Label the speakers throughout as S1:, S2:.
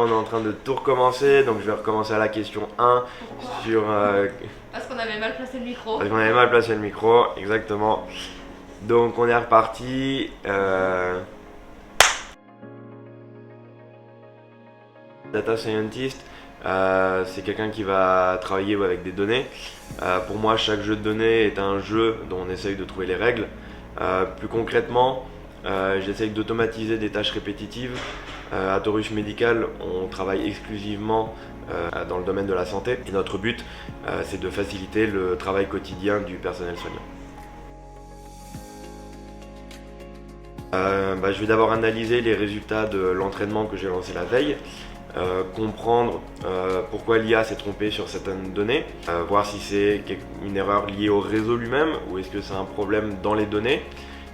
S1: on est en train de tout recommencer, donc je vais recommencer à la question 1 sur...
S2: Parce qu'on avait mal placé le micro.
S1: Parce qu'on avait mal placé le micro, exactement. Donc on est reparti. Data scientist, c'est quelqu'un qui va travailler avec des données. Pour moi, chaque jeu de données est un jeu dont on essaye de trouver les règles. Plus concrètement, j'essaye d'automatiser des tâches répétitives. À Taurus Medical, on travaille exclusivement dans le domaine de la santé et notre but, c'est de faciliter le travail quotidien du personnel soignant. Je vais d'abord analyser les résultats de l'entraînement que j'ai lancé la veille, comprendre pourquoi l'IA s'est trompée sur certaines données, voir si c'est une erreur liée au réseau lui-même ou est-ce que c'est un problème dans les données.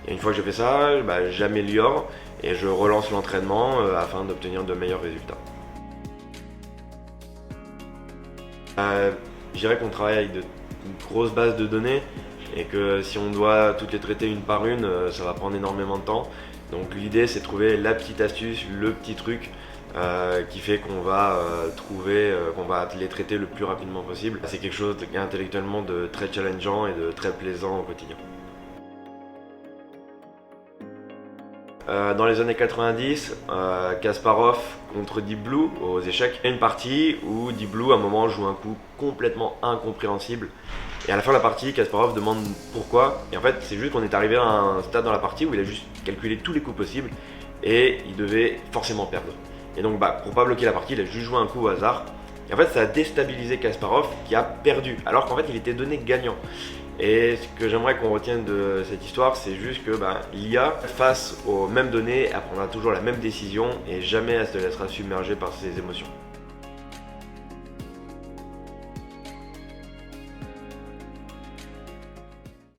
S1: Et une fois que j'ai fait ça, j'améliore et je relance l'entraînement afin d'obtenir de meilleurs résultats. Je dirais qu'on travaille avec une grosse base de données et que si on doit toutes les traiter une par une, ça va prendre énormément de temps. Donc l'idée c'est de trouver la petite astuce, le petit truc qui fait qu'on va qu'on va les traiter le plus rapidement possible. C'est quelque chose intellectuellement de très challengeant et de très plaisant au quotidien. Dans les années 90, Kasparov contre Deep Blue aux échecs, il y a une partie où Deep Blue à un moment joue un coup complètement incompréhensible. Et à la fin de la partie, Kasparov demande pourquoi. Et en fait, c'est juste qu'on est arrivé à un stade dans la partie où il a juste calculé tous les coups possibles et il devait forcément perdre. Et donc pour pas bloquer la partie, il a juste joué un coup au hasard. Et en fait, ça a déstabilisé Kasparov qui a perdu, alors qu'en fait, il était donné gagnant. Et ce que j'aimerais qu'on retienne de cette histoire, c'est juste que l'IA, face aux mêmes données, elle prendra toujours la même décision et jamais elle se laissera submerger par ses émotions.